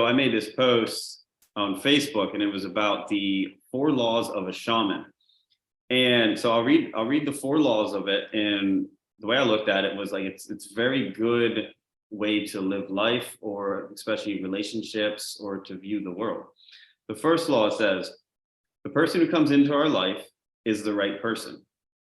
I made this post on Facebook, and it was about the 4 laws of a shaman. And so I'll read the 4 laws of it. And the way I looked at it was like it's very good way to live life, or especially relationships, or to view the world. The first law says, the person who comes into our life is the right person.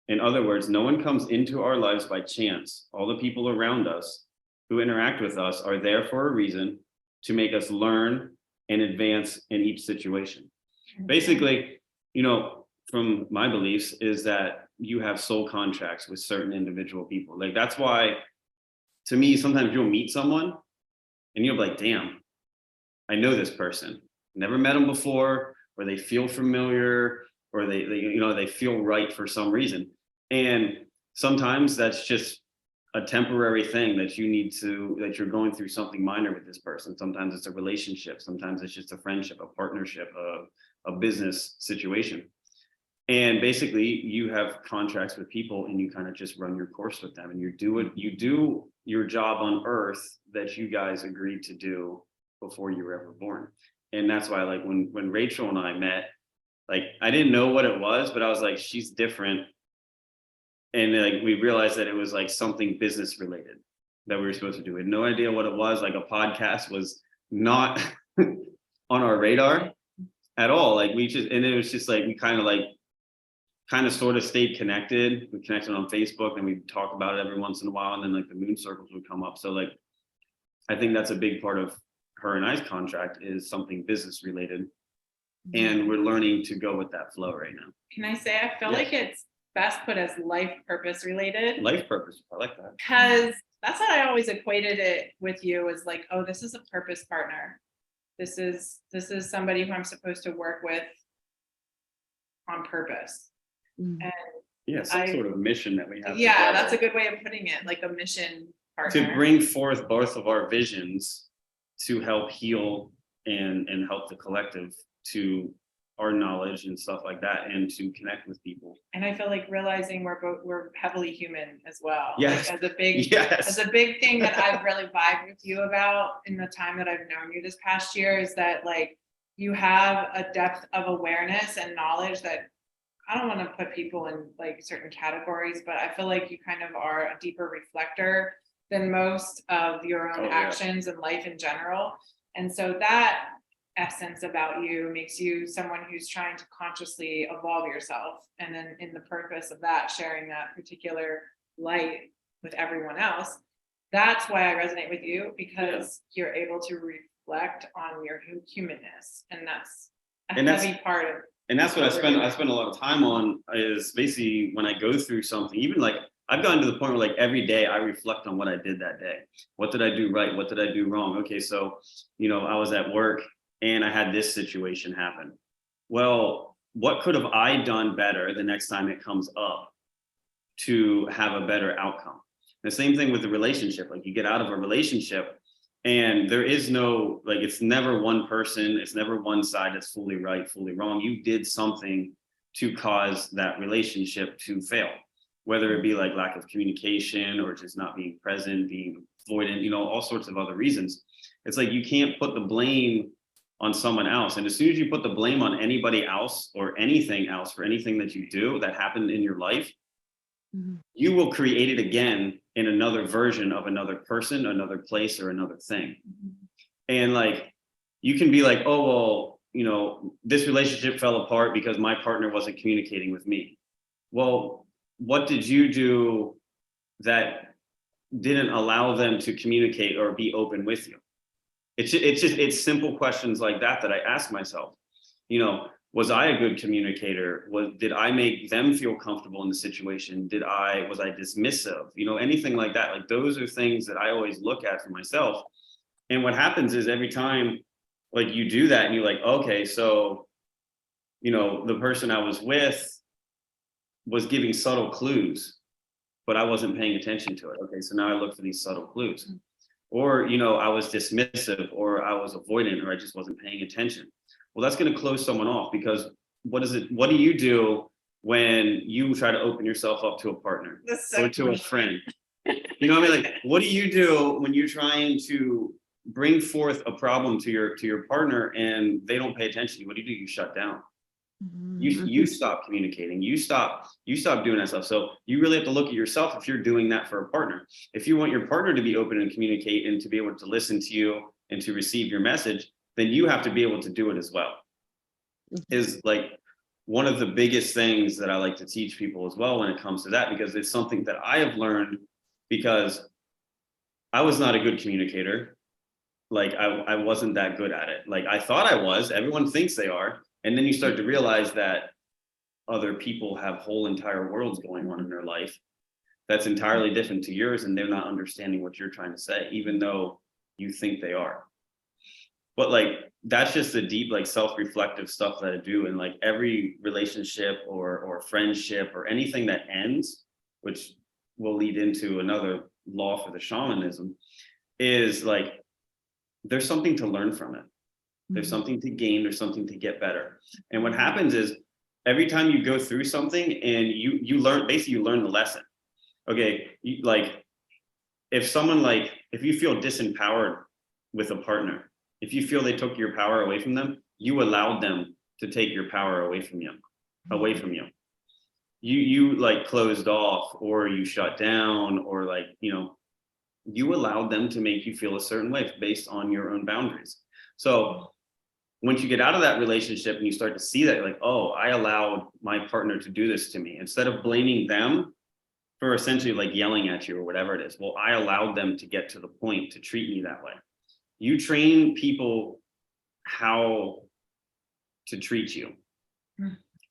In other words, no one comes into our lives by chance. All the people around us who interact with us are there for a reason, to make us learn and advance in each situation. Basically, from my beliefs, is that you have soul contracts with certain individual people. Like, that's why, to me, sometimes you'll meet someone and you'll be like, damn, I know this person. Never met them before, or they feel familiar, or they feel right for some reason. And sometimes that's just a temporary thing that you're going through something minor with this person. Sometimes it's a relationship. Sometimes it's just a friendship, a partnership, a business situation. And basically you have contracts with people, and you kind of just run your course with them, and you do your job on earth that you guys agreed to do before you were ever born. And that's why, like, when Rachel and I met, like, I didn't know what it was, but I was like, she's different. And like, we realized that it was like something business related that we were supposed to do. We had no idea what it was. Like, a podcast was not on our radar at all. Like, and it was just like, we kind of sort of stayed connected. We connected on Facebook, and we'd talk about it every once in a while. And then like the moon circles would come up. So like, I think that's a big part of her and I's contract, is something business related. And we're learning to go with that flow right now. Can I say, I feel like it's best put as life purpose related. Life purpose, I like that. Because that's what I always equated it with you, is like, oh, this is a purpose partner. This is somebody who I'm supposed to work with on purpose. And some sort of mission that we have. Yeah, together. that's a good way of putting it, like a mission partner. To bring forth both of our visions to help heal and help the collective to our knowledge and stuff like that, and to connect with people. And I feel like realizing we're heavily human as well. Yes. Like, as a big thing that I've really vibed with you about in the time that I've known you this past year, is that like, you have a depth of awareness and knowledge that, I don't want to put people in like certain categories, but I feel like you kind of are a deeper reflector than most of your own actions and life in general. And so that essence about you makes you someone who's trying to consciously evolve yourself, and then in the purpose of that, sharing that particular light with everyone else. That's why I resonate with you, because you're able to reflect on your humanness, and that's a heavy part of. And that's what I spend a lot of time on, is basically when I go through something, even like I've gotten to the point where like every day I reflect on what I did that day. What did I do right? What did I do wrong? Okay, so I was at work and I had this situation happen. Well, what could have I done better the next time it comes up to have a better outcome? The same thing with the relationship. Like, you get out of a relationship, and there is no, like, it's never one person, it's never one side that's fully right, fully wrong. You did something to cause that relationship to fail, whether it be like lack of communication, or just not being present, being avoidant, all sorts of other reasons. It's like, you can't put the blame on someone else. And as soon as you put the blame on anybody else or anything else for anything that you do that happened in your life, you will create it again in another version of another person, another place, or another thing. And like, you can be like, oh, well, this relationship fell apart because my partner wasn't communicating with me. Well, what did you do that didn't allow them to communicate or be open with you? It's simple questions like that I ask myself. Was I a good communicator? Did I make them feel comfortable in the situation? Was I dismissive? Anything like that. Like, those are things that I always look at for myself. And what happens is, every time like you do that, and you're like, okay, so the person I was with was giving subtle clues, but I wasn't paying attention to it. Okay, so now I look for these subtle clues. Or, I was dismissive, or I was avoidant, or I just wasn't paying attention. Well, that's going to close someone off, because what do you do when you try to open yourself up to a partner or to a friend? You know what I mean? Like, what do you do when you're trying to bring forth a problem to your partner and they don't pay attention, what do? You shut down. You stop communicating, you stop doing that stuff. So you really have to look at yourself if you're doing that for a partner. If you want your partner to be open and communicate and to be able to listen to you and to receive your message, then you have to be able to do it as well. Is like one of the biggest things that I like to teach people as well when it comes to that, because it's something that I have learned, because I was not a good communicator. Like I wasn't that good at it. Like I thought I was, everyone thinks they are. And then you start to realize that other people have whole entire worlds going on in their life that's entirely different to yours, and they're not understanding what you're trying to say, even though you think they are. But like, that's just the deep, like self-reflective stuff that I do. And like every relationship or friendship or anything that ends, which will lead into another law for the shamanism, is like, there's something to learn from it. There's something to gain, there's something to get better. And what happens is every time you go through something and you learn, basically you learn the lesson. Okay, like if someone, like if you feel disempowered with a partner, if you feel they took your power away from them, you allowed them to take your power away from you. You like closed off, or you shut down, or like, you allowed them to make you feel a certain way based on your own boundaries. So once you get out of that relationship and you start to see that, like, oh, I allowed my partner to do this to me, instead of blaming them for essentially like yelling at you or whatever it is. Well, I allowed them to get to the point to treat me that way. You train people how to treat you,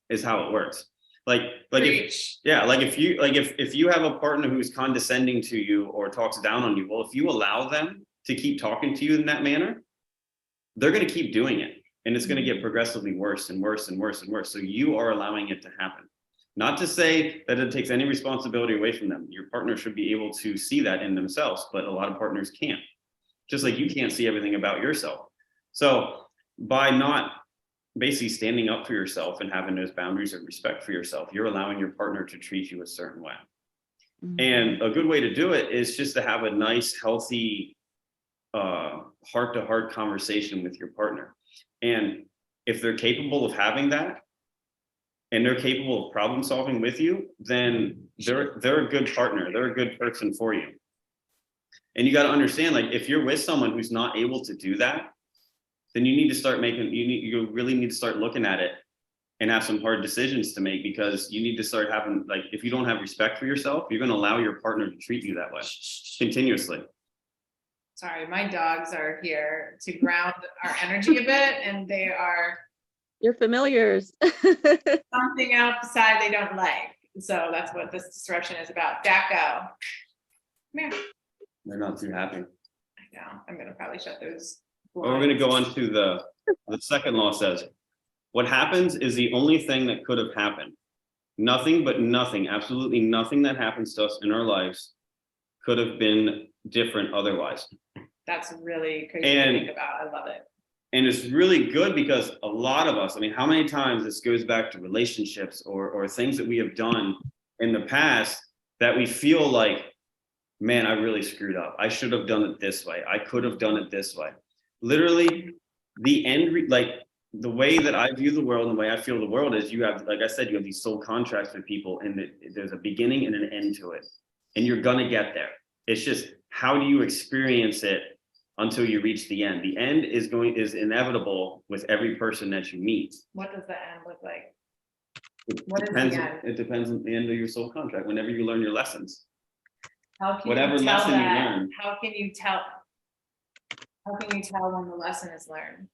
is how it works. Like if you have a partner who's condescending to you or talks down on you, well, if you allow them to keep talking to you in that manner, they're going to keep doing it. And it's going to get progressively worse and worse and worse and worse. So you are allowing it to happen. Not to say that it takes any responsibility away from them. Your partner should be able to see that in themselves, but a lot of partners can't. Just like you can't see everything about yourself. So by not basically standing up for yourself and having those boundaries of respect for yourself, you're allowing your partner to treat you a certain way. And a good way to do it is just to have a nice, healthy, heart-to-heart conversation with your partner. And if they're capable of having that, and they're capable of problem solving with you, then they're a good partner. They're a good person for you. And you got to understand, like, if you're with someone who's not able to do that, then you need to start you really need to start looking at it and have some hard decisions to make, because you need to start having, like, if you don't have respect for yourself, you're going to allow your partner to treat you that way continuously. Sorry, my dogs are here to ground our energy a bit, and they are your familiars. something outside they don't like. So that's what this disruption is about. Dacko, come here. They're not too happy. I know. I'm gonna probably shut those. Well, we're going to go on to the second law. Says what happens is the only thing that could have happened. Nothing but nothing, absolutely nothing that happens to us in our lives could have been different otherwise. That's really crazy to think about. I love it. And it's really good because a lot of us, I mean, how many times this goes back to relationships or things that we have done in the past that we feel like, man, I really screwed up. I should have done it this way. I could have done it this way. Literally, the end, like the way that I view the world and the way I feel the world is, you have, like I said, you have these soul contracts with people, and there's a beginning and an end to it. And you're going to get there. It's just, how do you experience it until you reach the end? The end is inevitable with every person that you meet. What does the end look like? It depends on the end of your soul contract, whenever you learn your lessons. How can Whatever you tell lesson that? you learn. How can you tell when the lesson is learned?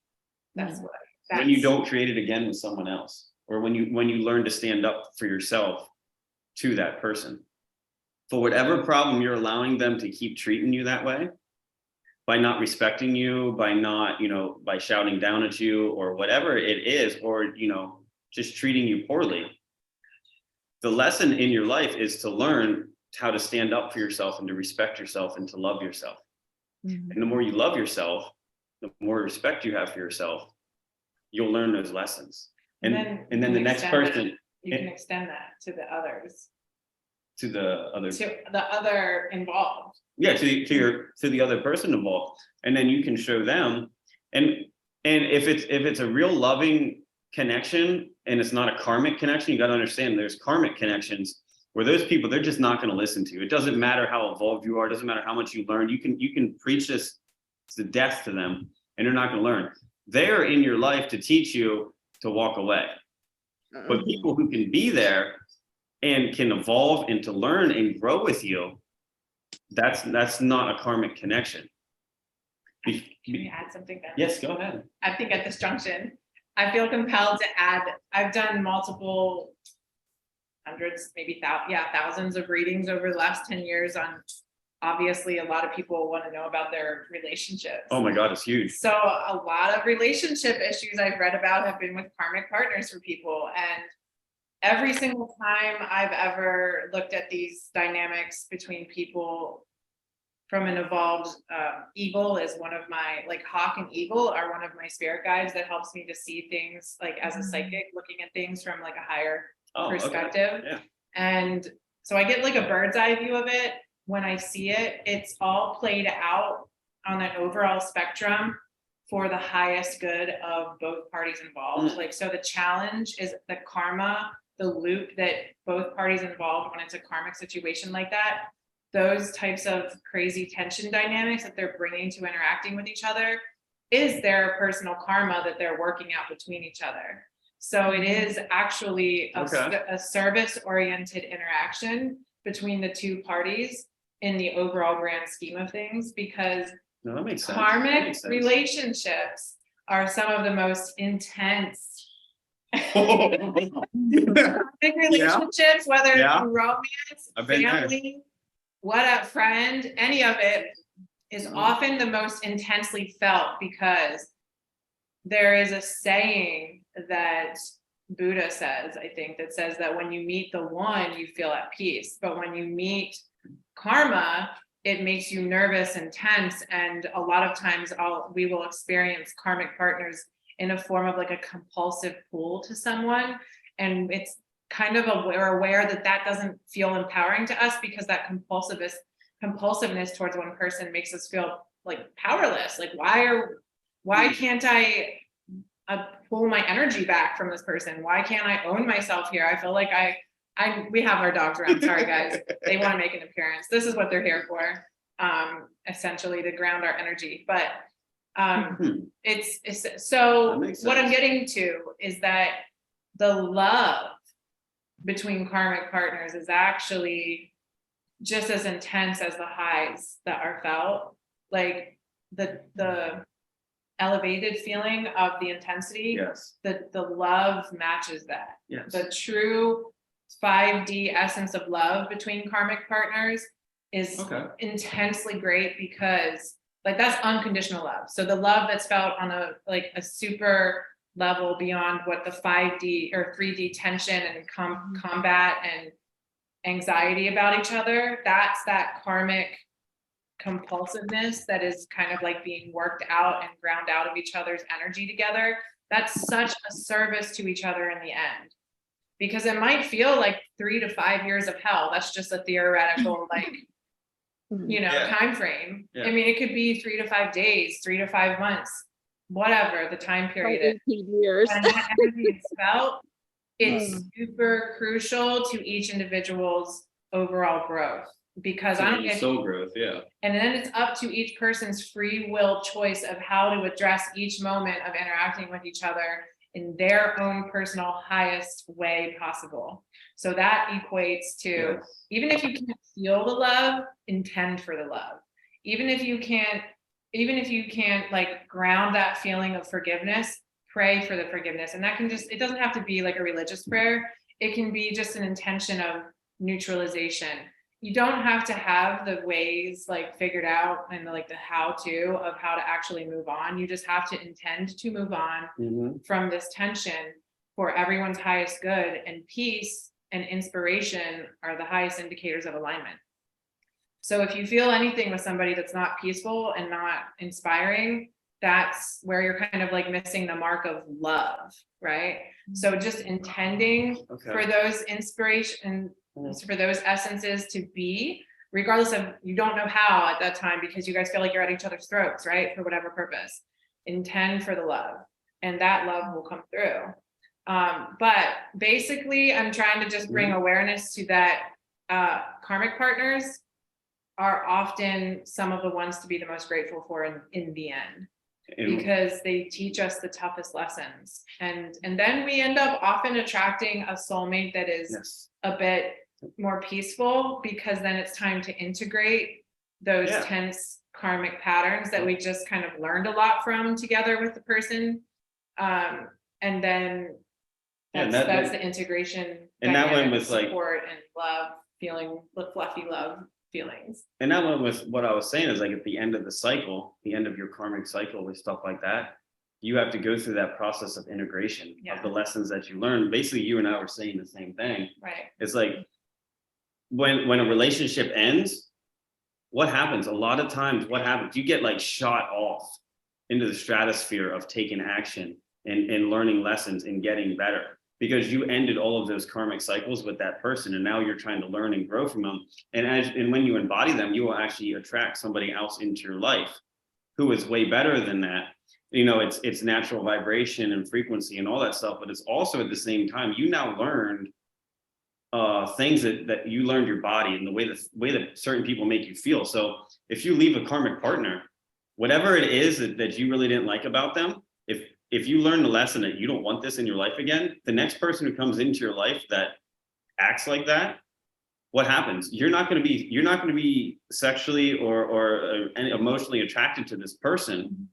That's when you don't create it again with someone else, or when you learn to stand up for yourself to that person. For whatever problem you're allowing them to keep treating you that way, by not respecting you, by not, by shouting down at you, or whatever it is, or, just treating you poorly. The lesson in your life is to learn how to stand up for yourself and to respect yourself and to love yourself. And the more you love yourself, the more respect you have for yourself, you'll learn those lessons. And then the next person, you can extend that to the others. to the other To the other involved. yeah, to the other person involved, and then you can show them, and if it's a real loving connection and it's not a karmic connection, you got to understand there's karmic connections where those people, they're just not going to listen to you. It doesn't matter how evolved you are, it doesn't matter how much you learn. You can preach this to death to them and they're not going to learn. They're in your life to teach you to walk away. But people who can be there and can evolve and to learn and grow with you, that's not a karmic connection. Can we add something then? Yes, go ahead. I think at this junction, I feel compelled to add, I've done multiple hundreds, maybe thousands of readings over the last 10 years on, obviously a lot of people want to know about their relationships. Oh my God, it's huge. So a lot of relationship issues I've read about have been with karmic partners for people. And every single time I've ever looked at these dynamics between people from an evolved, eagle is one of my, like hawk and eagle are one of my spirit guides that helps me to see things like as a psychic, looking at things from like a higher perspective. Okay. Yeah. And so I get like a bird's eye view of it. When I see it, it's all played out on an overall spectrum for the highest good of both parties involved. Like, so the challenge is the karma, the loop that both parties involved when it's a karmic situation like that, those types of crazy tension dynamics that they're bringing to interacting with each other is their personal karma that they're working out between each other. So it is actually a service-oriented interaction between the two parties in the overall grand scheme of things, because No, that makes sense. karmic relationships are some of the most intense karmic relationships, whether it's romance, family, what a friend, any of it is often the most intensely felt, because there is a saying that Buddha says, I think, that says that when you meet the one, you feel at peace. But when you meet karma, it makes you nervous and tense. And a lot of times we will experience karmic partners in a form of like a compulsive pull to someone. And it's kind of we're aware that that doesn't feel empowering to us, because that compulsiveness towards one person makes us feel like powerless. Like, why can't I pull my energy back from this person? Why can't I own myself here? I feel like we have our dogs around. Sorry guys, they want to make an appearance. This is what they're here for, essentially to ground our energy. But it's so what I'm getting to is that the love between karmic partners is actually just as intense as the highs that are felt. Like the elevated feeling of the intensity, the love matches that. The true 5D essence of love between karmic partners is intensely great, because like that's unconditional love. So the love that's felt on a super level beyond what the 5D or 3D tension and combat and anxiety about each other, that's that karmic compulsiveness that is kind of like being worked out and ground out of each other's energy together. That's such a service to each other in the end, because it might feel like 3 to 5 years of hell. That's just a theoretical time frame. I mean, it could be 3 to 5 days, 3 to 5 months, whatever the time period is. 18 years. When that energy is felt, it's super crucial to each individual's overall growth, because soul growth, and then it's up to each person's free will choice of how to address each moment of interacting with each other in their own personal highest way possible. So that equates to, even if you can't feel the love, intend for the love. Even if you can't like ground that feeling of forgiveness, pray for the forgiveness. And that can it doesn't have to be like a religious prayer. It can be just an intention of neutralization. You don't have to have the ways like figured out and like the how to actually move on. You just have to intend to move on from this tension for everyone's highest good, and peace and inspiration are the highest indicators of alignment. So if you feel anything with somebody that's not peaceful and not inspiring, that's where you're kind of like missing the mark of love, right? So just intending for those inspiration, for those essences to be regardless of, you don't know how at that time because you guys feel like you're at each other's throats, right? For whatever purpose. Intend for the love, and that love will come through. But basically, I'm trying to just bring awareness to that. Karmic partners are often some of the ones to be the most grateful for in the end, because they teach us the toughest lessons, and then we end up often attracting a soulmate that is a bit more peaceful, because then it's time to integrate those tense karmic patterns that we just kind of learned a lot from together with the person, and then that's the integration, and that one was like support and love, feeling the fluffy love feelings. And that one was what I was saying is like at the end of the cycle, the end of your karmic cycle with stuff like that, you have to go through that process of integration of the lessons that you learned. Basically, you and I were saying the same thing. Right. It's like when a relationship ends, what happens? A lot of times what happens? You get like shot off into the stratosphere of taking action and learning lessons and getting better, because you ended all of those karmic cycles with that person, and now you're trying to learn and grow from them. And when you embody them, you will actually attract somebody else into your life who is way better than that. You know, it's natural vibration and frequency and all that stuff, but it's also at the same time, you now learned things that you learned your body and the way that certain people make you feel. So if you leave a karmic partner, whatever it is that you really didn't like about them, if you learn the lesson that you don't want this in your life again, the next person who comes into your life that acts like that, what happens? You're not going to be sexually or emotionally attracted to this person,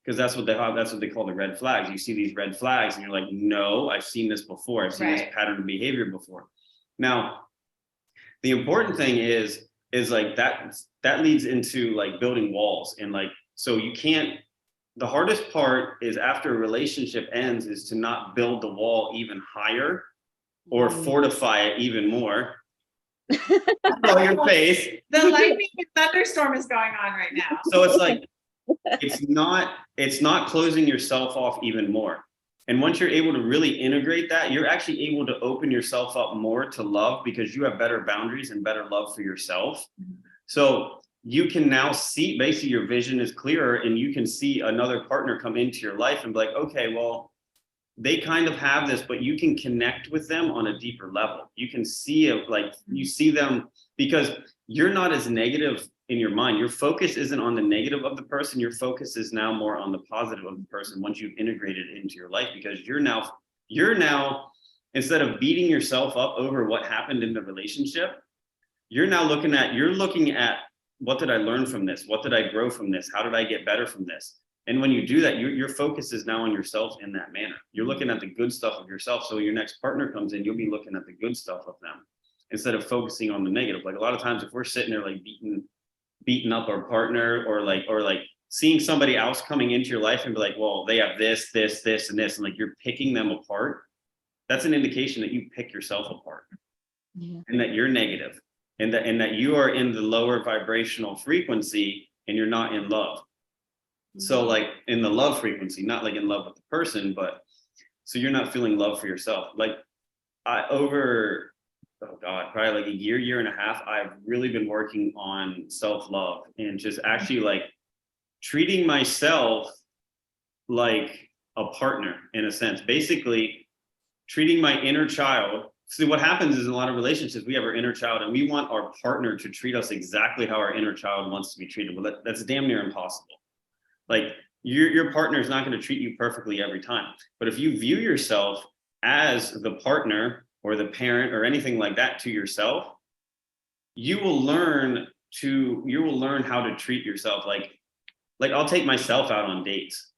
because that's what they call the red flags. You see these red flags and you're like, no, I've seen this before. I've seen this pattern of behavior before. Now, the important thing is like that leads into like building walls, and like, so you can't. The hardest part is after a relationship ends is to not build the wall even higher or fortify it even more. Oh, your face. The lightning and thunderstorm is going on right now. So it's like, it's not closing yourself off even more. And once you're able to really integrate that, you're actually able to open yourself up more to love, because you have better boundaries and better love for yourself. So you can now see, basically your vision is clearer, and you can see another partner come into your life and be like, okay, well, they kind of have this, but you can connect with them on a deeper level. You can see it, like you see them, because you're not as negative in your mind. Your focus isn't on the negative of the person. Your focus is now more on the positive of the person once you've integrated it into your life, because you're now, instead of beating yourself up over what happened in the relationship, you're looking at what did I learn from this? What did I grow from this? How did I get better from this? And when you do that, your focus is now on yourself in that manner. You're looking at the good stuff of yourself. So your next partner comes in, you'll be looking at the good stuff of them instead of focusing on the negative. Like a lot of times, if we're sitting there like beating up our partner, or like seeing somebody else coming into your life and be like, well, they have this, and this, and like you're picking them apart, that's an indication that you pick yourself apart, and that you're negative, and that you are in the lower vibrational frequency and you're not in love. So like in the love frequency, not like in love with the person, but so you're not feeling love for yourself. Like probably like a year and a half, I've really been working on self-love and just actually like treating myself like a partner in a sense, basically treating my inner child. See, what happens is in a lot of relationships, we have our inner child and we want our partner to treat us exactly how our inner child wants to be treated. Well, that's damn near impossible. Like your partner is not going to treat you perfectly every time. But if you view yourself as the partner or the parent or anything like that to yourself, you will learn how to treat yourself. Like I'll take myself out on dates.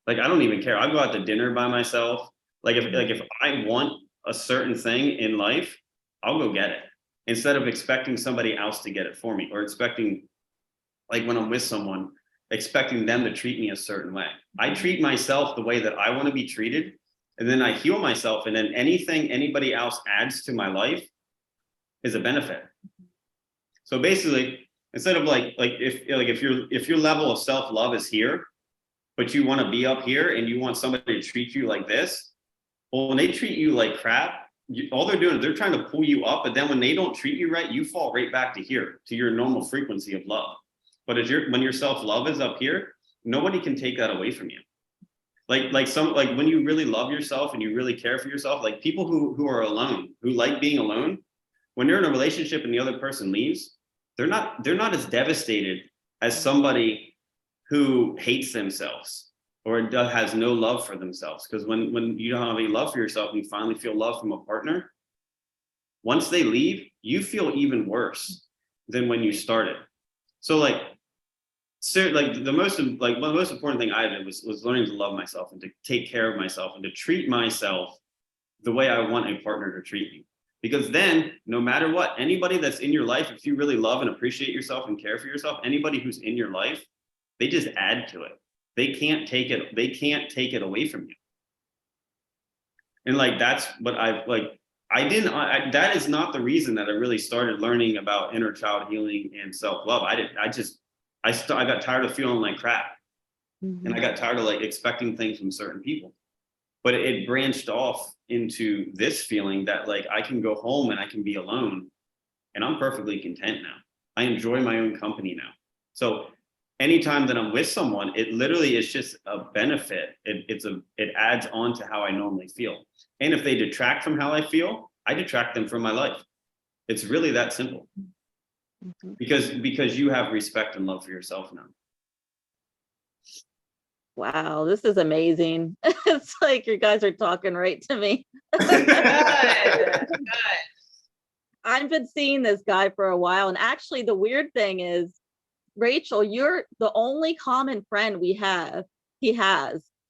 Like, I don't even care. I'll go out to dinner by myself. If I want a certain thing in life, I'll go get it instead of expecting somebody else to get it for me, or expecting, like when I'm with someone, expecting them to treat me a certain way. I treat myself the way that I want to be treated, and then I heal myself, and then anything anybody else adds to my life is a benefit. So basically, instead of if your level of self-love is here, but you want to be up here and you want somebody to treat you like this, well, when they treat you like crap, all they're doing is they're trying to pull you up, but then when they don't treat you right, you fall right back to here, to your normal frequency of love. But when your self-love is up here, nobody can take that away from you. Like when you really love yourself and you really care for yourself, like people who are alone, who like being alone, when you're in a relationship and the other person leaves, they're not as devastated as somebody who hates themselves or has no love for themselves. Because when you don't have any love for yourself and you finally feel love from a partner, once they leave, you feel even worse than when you started. So like the most important thing I did was learning to love myself and to take care of myself and to treat myself the way I want a partner to treat me. Because then, no matter what, anybody that's in your life, if you really love and appreciate yourself and care for yourself, anybody who's in your life, they just add to it. They can't take it. They can't take it away from you. And like that's what that is not the reason that I really started learning about inner child healing and self-love. I got tired of feeling like crap. Mhm. And I got tired of like expecting things from certain people. But it branched off into this feeling that like I can go home and I can be alone and I'm perfectly content now. I enjoy my own company now. So anytime that I'm with someone, it literally is just a benefit. It adds on to how I normally feel. And if they detract from how I feel, I detract them from my life. It's really that simple. Mhm. Because you have respect and love for yourself now. Wow, this is amazing. It's like you guys are talking right to me. Good. I've been seeing this guy for a while, and actually the weird thing is, Rachel, you're the only common friend he has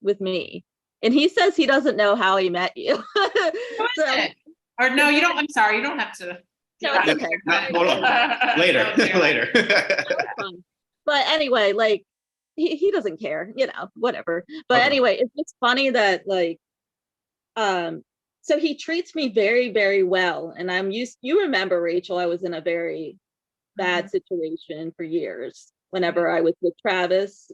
with me. And he says he doesn't know how he met you. Who is it? Or no, you don't. I'm sorry. You don't have to. No, it's okay. Hold on. Later. Later. But anyway, like he doesn't care, whatever. But anyway, it's just funny that like so he treats me very, very well. And you remember, Rachel, I was in a very bad situation for years. Whenever I was with Travis,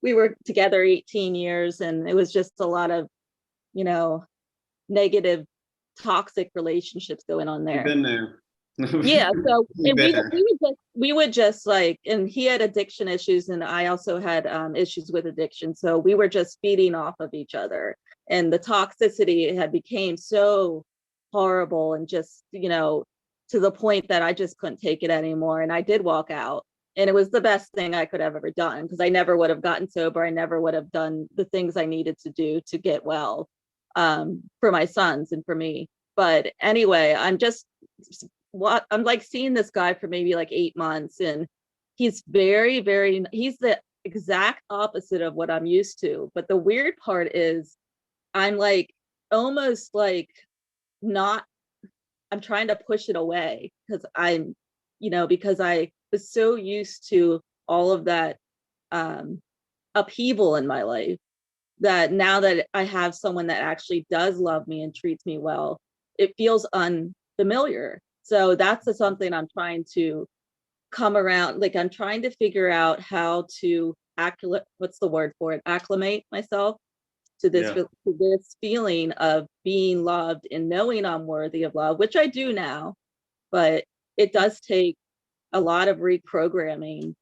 we were together 18 years and it was just a lot of, negative, toxic relationships going on there. You've been there. Yeah. So and we would just like, and he had addiction issues and I also had issues with addiction. So we were just feeding off of each other. And the toxicity had became so horrible and just, to the point that I just couldn't take it anymore. And I did walk out. And it was the best thing I could have ever done because I never would have gotten sober. I never would have done the things I needed to do to get well for my sons and for me. But anyway, I'm like seeing this guy for maybe like 8 months and he's very, very, he's the exact opposite of what I'm used to. But the weird part is I'm like almost like not, I'm trying to push it away because because I was so used to all of that upheaval in my life that now that I have someone that actually does love me and treats me well, it feels unfamiliar. So that's something I'm trying to come around. Like I'm trying to figure out how to what's the word for it? Acclimate myself to this feeling of being loved and knowing I'm worthy of love, which I do now, but it does take a lot of reprogramming.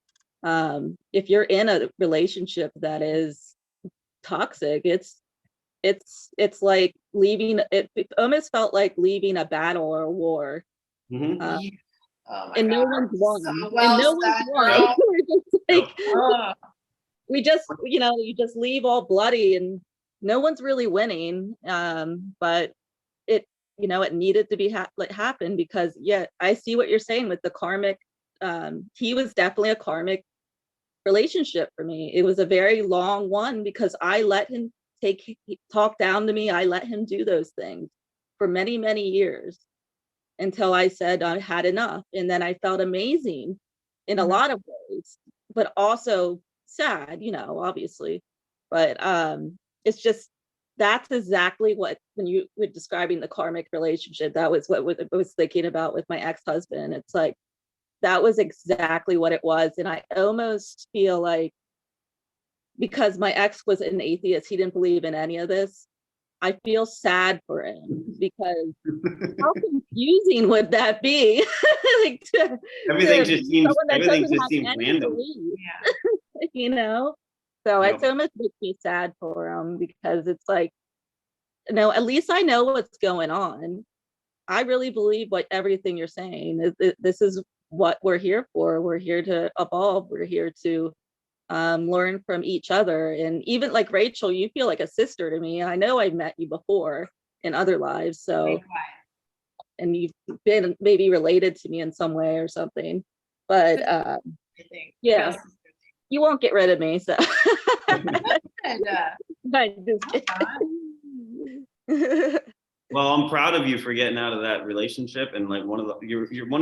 If you're in a relationship that is toxic, it's like leaving. It almost felt like leaving a battle or a war. Mm-hmm. And no one's won. So well and no one's won. We're just like, we just, you just leave all bloody and no one's really winning. But it, it needed to be happen because I see what you're saying with the karmic. He was definitely a karmic relationship for me. It was a very long one because I let him talk down to me. I let him do those things for many, many years until I said I had enough. And then I felt amazing in a lot of ways, but also sad, obviously. But it's just, that's exactly what, when you were describing the karmic relationship, that was what I was thinking about with my ex-husband. It's like, that was exactly what it was. And I almost feel like because my ex was an atheist, he didn't believe in any of this. I feel sad for him because how confusing would that be? Like Everything just seems someone that everything doesn't just have seems any random. belief, Yeah. you know? So Yep. it's almost makes me sad for him because it's like, no, at least I know what's going on. I really believe what everything you're saying. This is what we're here for. We're here to evolve. We're here to learn from each other. And even like Rachel, you feel like a sister to me. I know I've met you before in other lives. So, Likewise. and you've been maybe related to me in some way or something. But I think. yeah, What else is you won't get rid of me. So good? I'm just kidding. Well, I'm proud of you for getting out of that relationship, and like one of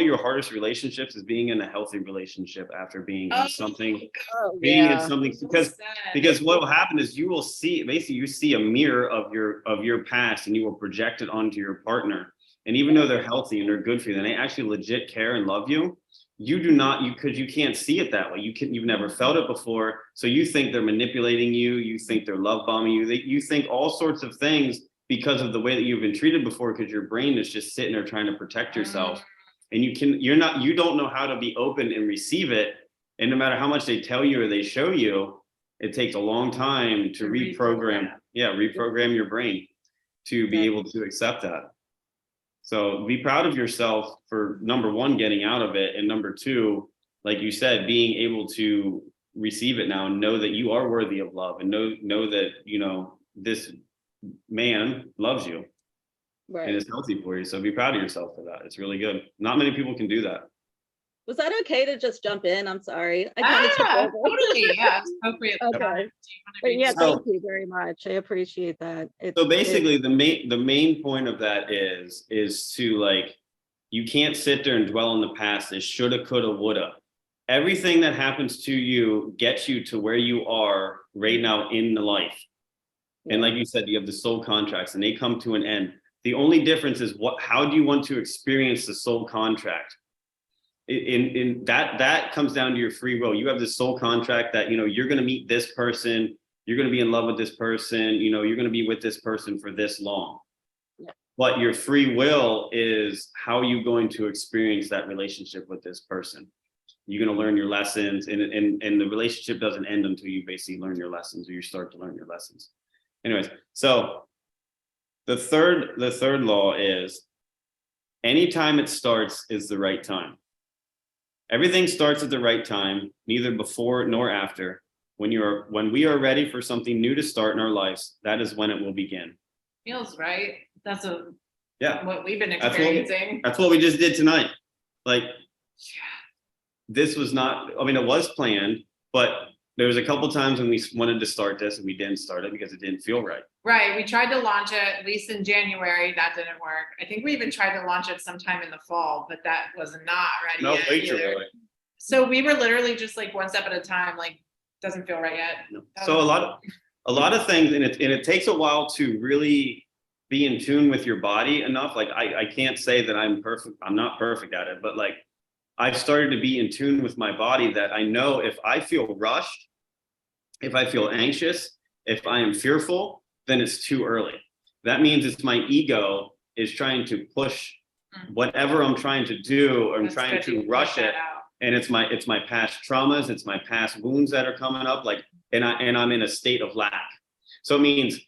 your hardest relationships is being in a healthy relationship after being in something. Oh, Being in yeah. something So because sad. what will happen is you will see basically you see a mirror of your past, and you will project it onto your partner. And even though they're healthy and they're good for you, and they actually legit care and love you, you do not, because you can't see it that way. You've never felt it before, so you think they're manipulating you. You think they're love bombing you. You think all sorts of things because of the way that you've been treated before, because your brain is just sitting there trying to protect yourself, and you don't know how to be open and receive it. And no matter how much they tell you or they show you, it takes a long time to reprogram your brain to be able to accept that. So be proud of yourself for number one, getting out of it, and number two, like you said, being able to receive it now and know that you are worthy of love, and know that this man loves you and Right. is healthy for you. So be proud of yourself for that. It's really good. Not many people can do that. Was that okay to just jump in? I'm sorry. I kind of took over. Totally. Yeah, it's appropriate. Okay. time. Do you wanna But read yeah, this? thank you very much. I appreciate that. So basically the main point of that is to, like, you can't sit there and dwell on the past as shoulda, coulda, woulda. Everything that happens to you gets you to where you are right now in the life. And like you said, you have the soul contracts and they come to an end. The only difference is how do you want to experience the soul contract? In that comes down to your free will. You have this soul contract that you're going to meet this person, you're going to be in love with this person, you're going to be with this person for this long. But your free will is how you're going to experience that relationship with this person. You're going to learn your lessons, and the relationship doesn't end until you basically learn your lessons, or you start to learn your lessons. Anyways, so the third law is anytime it starts is the right time. Everything starts at the right time, neither before nor after. When we are ready for something new to start in our lives, that is when it will begin. Feels right. That's Yeah, what we've been experiencing. that's what we just did tonight. Like, this was not, I mean, it was planned, but there was a couple times when we wanted to start this and we didn't start it because it didn't feel right. Right. We tried to launch it at least in January. That didn't work. I think we even tried to launch it sometime in the fall, but that was not ready No, yet wait, either. really. So we were literally just like one step at a time, like, doesn't feel right yet. No. So a lot of things, and it takes a while to really be in tune with your body enough. Like I can't say that I'm perfect. I'm not perfect at it, but like I've started to be in tune with my body, that I know if I feel rushed, if I feel anxious, if I am fearful, then it's too early. That means it's my ego is trying to push whatever I'm trying to do, or I'm trying to rush it. And it's my past traumas, it's my past wounds that are coming up, like, and I'm in a state of lack. So it means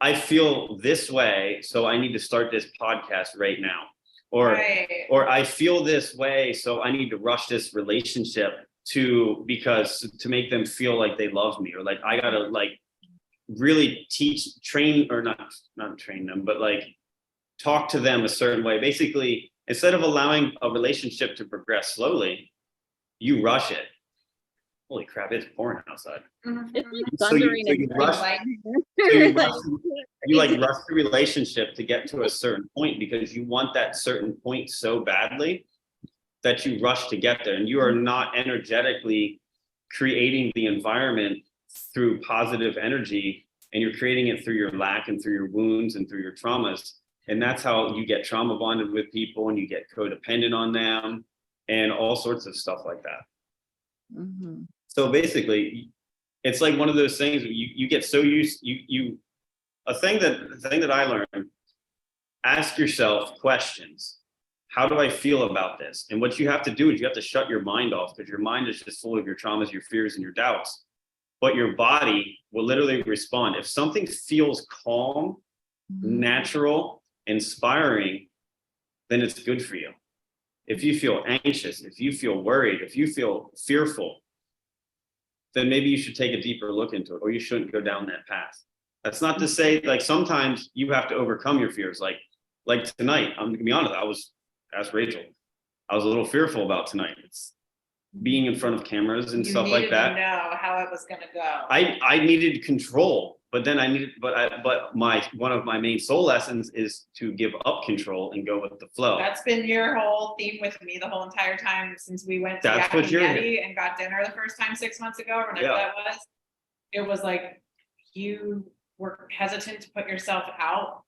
I feel this way, so I need to start this podcast right now. Or I feel this way, so I need to rush this relationship to make them feel like they love me, or like I gotta like really train them, but like talk to them a certain way. Basically, instead of allowing a relationship to progress slowly, you rush it. Holy crap, it's pouring outside. It's like thundering you rush the relationship to get to a certain point, because you want that certain point so badly that you rush to get there, and you are not energetically creating the environment through positive energy, and you're creating it through your lack and through your wounds and through your traumas. And that's how you get trauma bonded with people, and you get codependent on them and all sorts of stuff like that. So basically, it's like one of those things where you get so used, you the thing that I learned, ask yourself questions. How do I feel about this? And what you have to do is you have to shut your mind off, because your mind is just full of your traumas, your fears, and your doubts. But your body will literally respond. If something feels calm, natural, inspiring, then it's good for you. If you feel anxious, if you feel worried, if you feel fearful, then maybe you should take a deeper look into it, or you shouldn't go down that path. That's not to say, like, sometimes you have to overcome your fears. Like tonight, I'm gonna be honest, ask Rachel, I was a little fearful about tonight. It's being in front of cameras and stuff like that. You needed to know how it was gonna go. I needed control, but then one of my main soul lessons is to give up control and go with the flow. That's been your whole theme with me the whole entire time since we went to That's what you're Yeti and got dinner the first time 6 months ago, or whenever that was. It was like you were hesitant to put yourself out,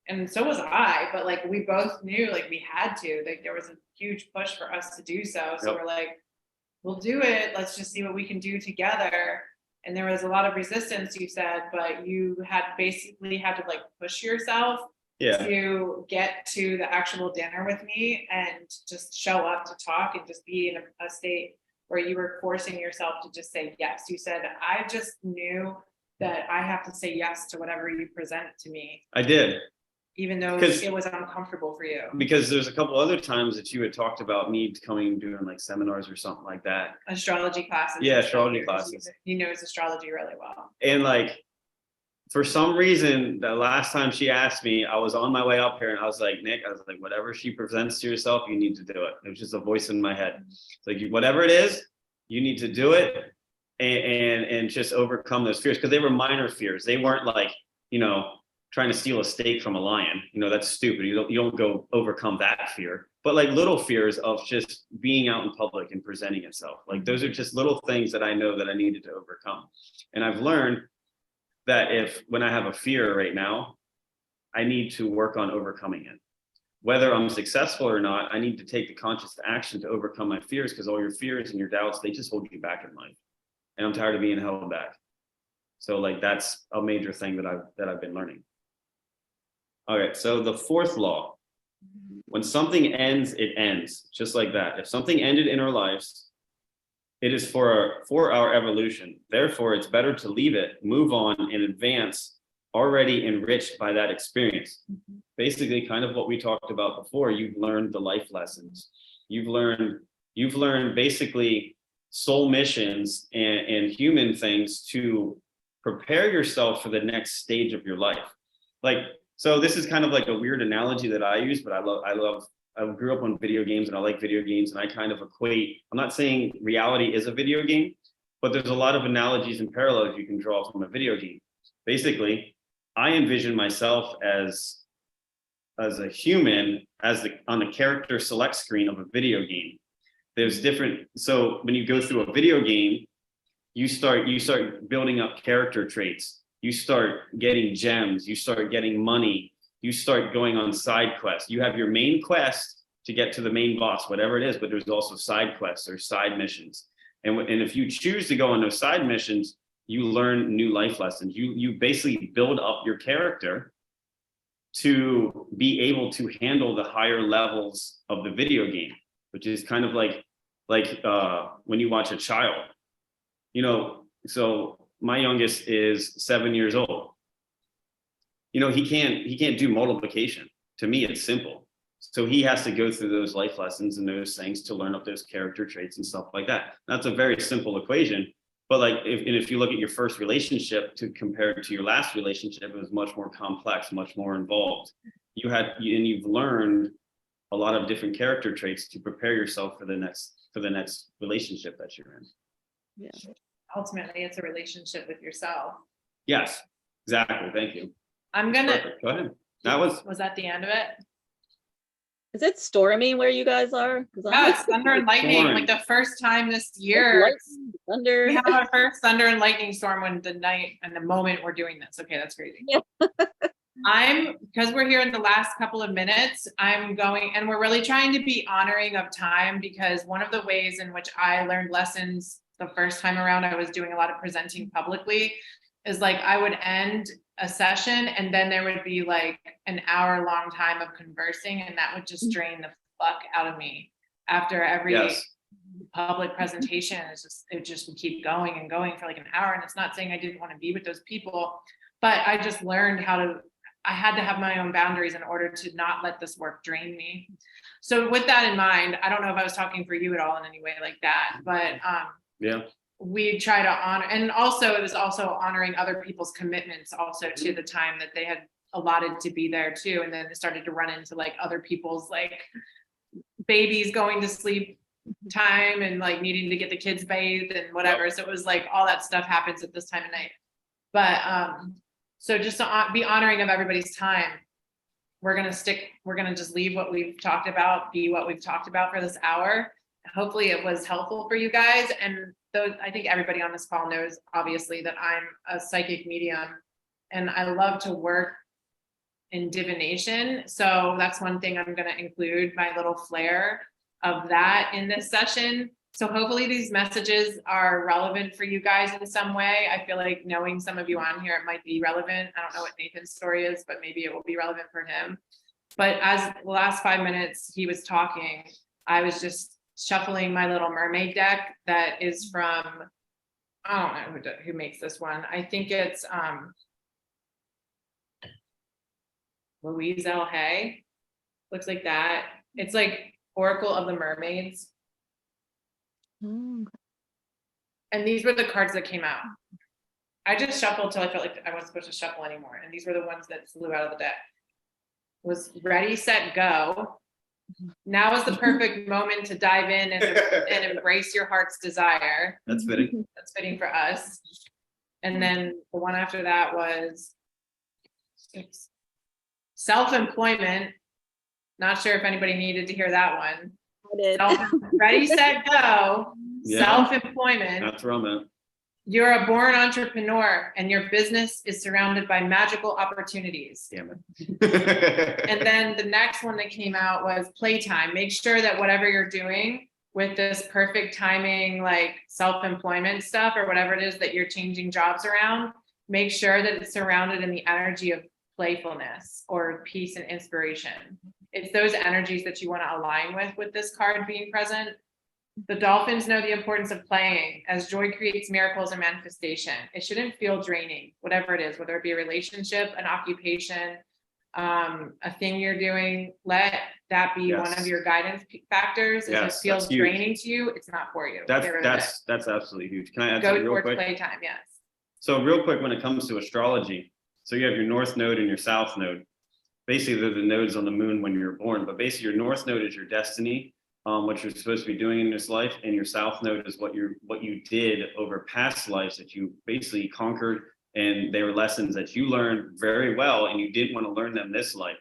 and so was I, but like we both knew like we had to, like there was a huge push for us to do so. So we're like, we'll do it. Let's just see what we can do together. And there was a lot of resistance, you said, but you had basically had to like push yourself to get to the actual dinner with me and just show up to talk and just be in a state where you were forcing yourself to just say yes. You said, I just knew that I have to say yes to whatever you present to me. I did. Even though it was uncomfortable for you. Because there's a couple other times that you had talked about me coming doing like seminars or something like that. Astrology classes. Yeah, astrology classes. He knows astrology really well. And like, for some reason, the last time she asked me, I was on my way up here and I was like, Nick, whatever she presents to yourself, you need to do it. It was just a voice in my head. It's like, whatever it is, you need to do it and just overcome those fears. Because they were minor fears. They weren't like, trying to steal a steak from a lion. That's stupid. You don't go overcome that fear. But like little fears of just being out in public and presenting yourself. Like those are just little things that I know that I needed to overcome. And I've learned that when I have a fear right now, I need to work on overcoming it. Whether I'm successful or not, I need to take the conscious action to overcome my fears, because all your fears and your doubts, they just hold you back in life. And I'm tired of being held back. So like that's a major thing that I've been learning. All right, so the fourth law, when something ends, it ends, just like that. If something ended in our lives, it is for our evolution. Therefore, it's better to leave it, move on, and advance, already enriched by that experience. Basically, kind of what we talked about before, you've learned the life lessons. You've learned basically soul missions and human things to prepare yourself for the next stage of your life. So this is kind of like a weird analogy that I use, but I grew up on video games and I like video games, and I kind of equate, I'm not saying reality is a video game, but there's a lot of analogies and parallels you can draw from a video game. Basically, I envision myself as a human on the character select screen of a video game. There's different, so when you go through a video game, you start building up character traits. You start getting gems, you start getting money, you start going on side quests. You have your main quest to get to the main boss, whatever it is, but there's also side quests or side missions. And if you choose to go on those side missions, you learn new life lessons. You basically build up your character to be able to handle the higher levels of the video game, which is kind of like when you watch a child, so my youngest is 7 years old. He can't do multiplication. To me, it's simple. So he has to go through those life lessons and those things to learn up those character traits and stuff like that. That's a very simple equation. But like, if you look at your first relationship to compare it to your last relationship, it was much more complex, much more involved. You've learned a lot of different character traits to prepare yourself for the next relationship that you're in. Yeah. Ultimately, it's a relationship with yourself. Yes, exactly. Thank you. Perfect. Go ahead. Was that the end of it? Is it stormy where you guys are? It's thunder and lightning. Storm. Like the first time this year, thunder. we have our first thunder and lightning storm when the night and the moment we're doing this. Okay, that's crazy. Yeah. Because we're here in the last couple of minutes, I'm going, and we're really trying to be honoring of time, because one of the ways in which I learned lessons the first time around, I was doing a lot of presenting publicly, is like I would end a session, and then there would be like an hour-long time of conversing, and that would just drain the fuck out of me after every Yes. public presentation. It just would keep going and going for like an hour. And it's not saying I didn't want to be with those people, but I just learned I had to have my own boundaries in order to not let this work drain me. So with that in mind, I don't know if I was talking for you at all in any way like that, but Yeah. we try to honor, and also it was also honoring other people's commitments also to the time that they had allotted to be there too. And then it started to run into like other people's like babies going to sleep time and like needing to get the kids bathed and whatever. So it was like all that stuff happens at this time of night. But so just to be honoring of everybody's time, we're gonna just leave what we've talked about, be what we've talked about for this hour. Hopefully it was helpful for you guys. And I think everybody on this call knows, obviously, that I'm a psychic medium and I love to work in divination. So that's one thing I'm going to include, my little flair of that in this session. So hopefully these messages are relevant for you guys in some way. I feel like knowing some of you on here, it might be relevant. I don't know what Nathan's story is, but maybe it will be relevant for him. But as the last 5 minutes he was talking, I was just shuffling my little mermaid deck that is from, I don't know who makes this one. I think it's Louise L. Hay. Looks like that. It's like Oracle of the Mermaids. Mm. And these were the cards that came out. I just shuffled till I felt like I wasn't supposed to shuffle anymore. And these were the ones that flew out of the deck. Was ready, set, go. Now is the perfect moment to dive in and embrace your heart's desire. That's fitting. That's fitting for us. And then the one after that was self-employment. Not sure if anybody needed to hear that one. Ready, set, go. Yeah. Self-employment. That's where I'm at. You're a born entrepreneur and your business is surrounded by magical opportunities. Damn it. And then the next one that came out was playtime. Make sure that whatever you're doing with this perfect timing, like self-employment stuff or whatever it is that you're changing jobs around, make sure that it's surrounded in the energy of playfulness or peace and inspiration. It's those energies that you want to align with this card being present. The dolphins know the importance of playing, as joy creates miracles and manifestation. It shouldn't feel draining, whatever it is, whether it be a relationship, an occupation, a thing you're doing. Let that be one of your guidance factors. If it feels draining to you, it's not for you. That's absolutely huge. Can I add Go something real towards quick? playtime, yes. So real quick, when it comes to astrology, so you have your north node and your south node. Basically, they're the nodes on the moon when you're born, but basically your north node is your destiny, what you're supposed to be doing in this life, and your south node is what you did over past lives that you basically conquered, and they were lessons that you learned very well, and you didn't want to learn them this life.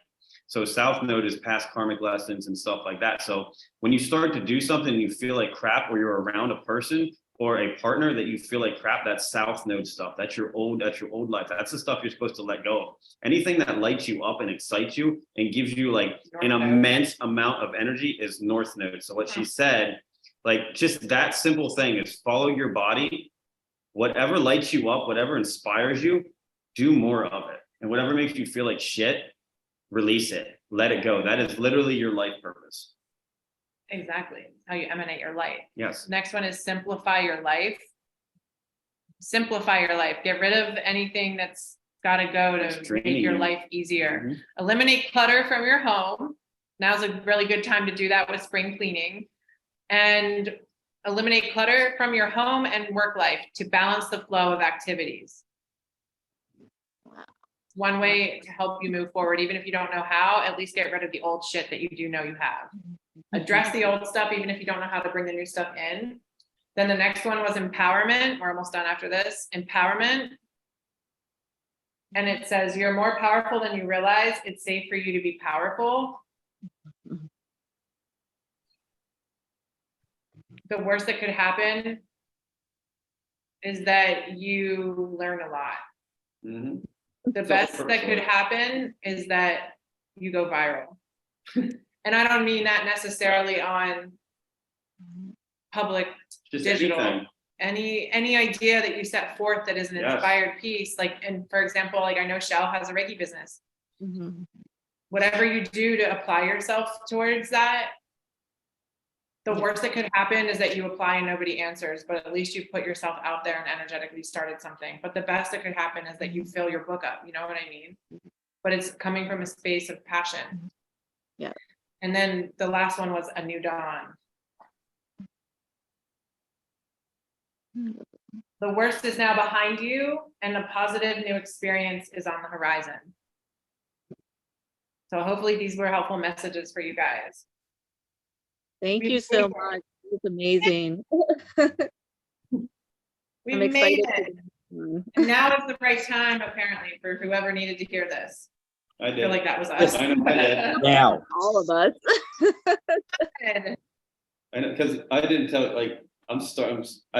So south node is past karmic lessons and stuff like that. So when you start to do something and you feel like crap, or you're around a person or a partner that you feel like crap, that's south node stuff. That's your old life. That's the stuff you're supposed to let go of. Anything that lights you up and excites you and gives you like an immense amount of energy is north node. So what she said, like just that simple thing is follow your body. Whatever lights you up, whatever inspires you, do more of it. And whatever makes you feel like shit, release it, let it go. That is literally your life purpose. Exactly. How you emanate your light. Yes. Next one is simplify your life. Simplify your life. Get rid of anything that's got to go to make your life easier. Mm-hmm. Eliminate clutter from your home. Now's a really good time to do that with spring cleaning. And eliminate clutter from your home and work life to balance the flow of activities. One way to help you move forward, even if you don't know how, at least get rid of the old shit that you do know you have. Address the old stuff, even if you don't know how to bring the new stuff in. Then the next one was empowerment. We're almost done after this. Empowerment. And it says, you're more powerful than you realize. It's safe for you to be powerful. The worst that could happen is that you learn a lot. Mm-hmm. The best that could happen is that you go viral. And I don't mean that necessarily on public, just digital, any idea that you set forth that is an Yes. inspired piece, like, and for example, like I know Shell has a Reiki business. Mhm. Whatever you do to apply yourself towards that, the worst that could happen is that you apply and nobody answers, but at least you put yourself out there and energetically started something. But the best that could happen is that you fill your book up, you know what I mean? But it's coming from a space of passion. Yeah. And then the last one was A New Dawn. The worst is now behind you, and a positive new experience is on the horizon. So hopefully these were helpful messages for you guys. Thank We you so made it. much. It's amazing. We I'm made excited. it. To- And now is the right time, apparently, for whoever needed to hear this. I I did. feel like that was us. I know I did. Now. All of us. I know, because I didn't tell, like, I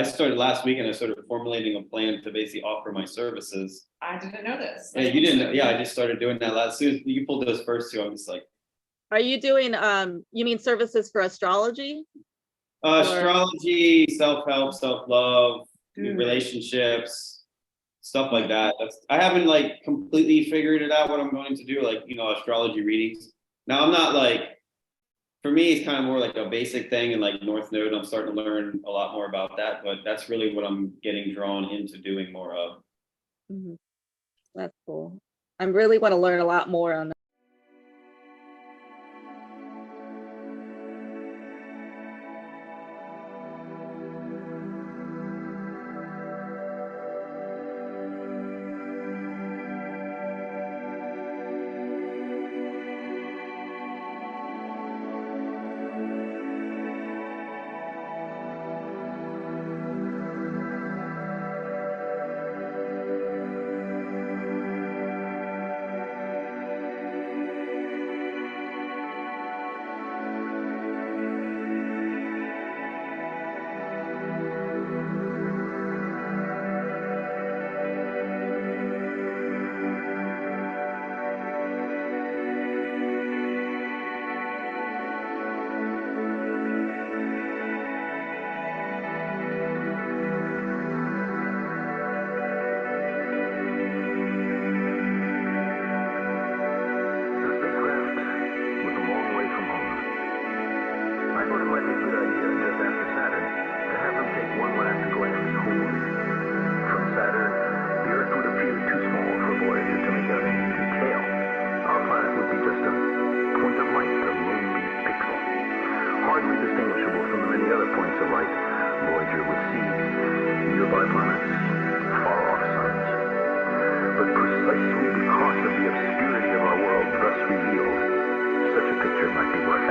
started last week and I started formulating a plan to basically offer my services. I didn't know this. Yeah, you didn't know. Yeah, I just started doing that last. As soon as you pulled those first two, I'm just like, Are you doing, you mean services for astrology? astrology, self-help, self-love, Dude. relationships, stuff like that. I haven't like completely figured it out what I'm going to do, like, astrology readings. Now I'm not like, for me, it's kind of more like a basic thing, and like North Node, I'm starting to learn a lot more about that, but that's really what I'm getting drawn into doing more of. Mhm. That's cool. I really want to learn a lot more on that.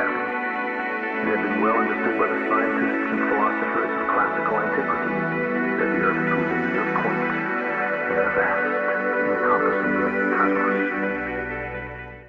It had been well understood by the scientists and philosophers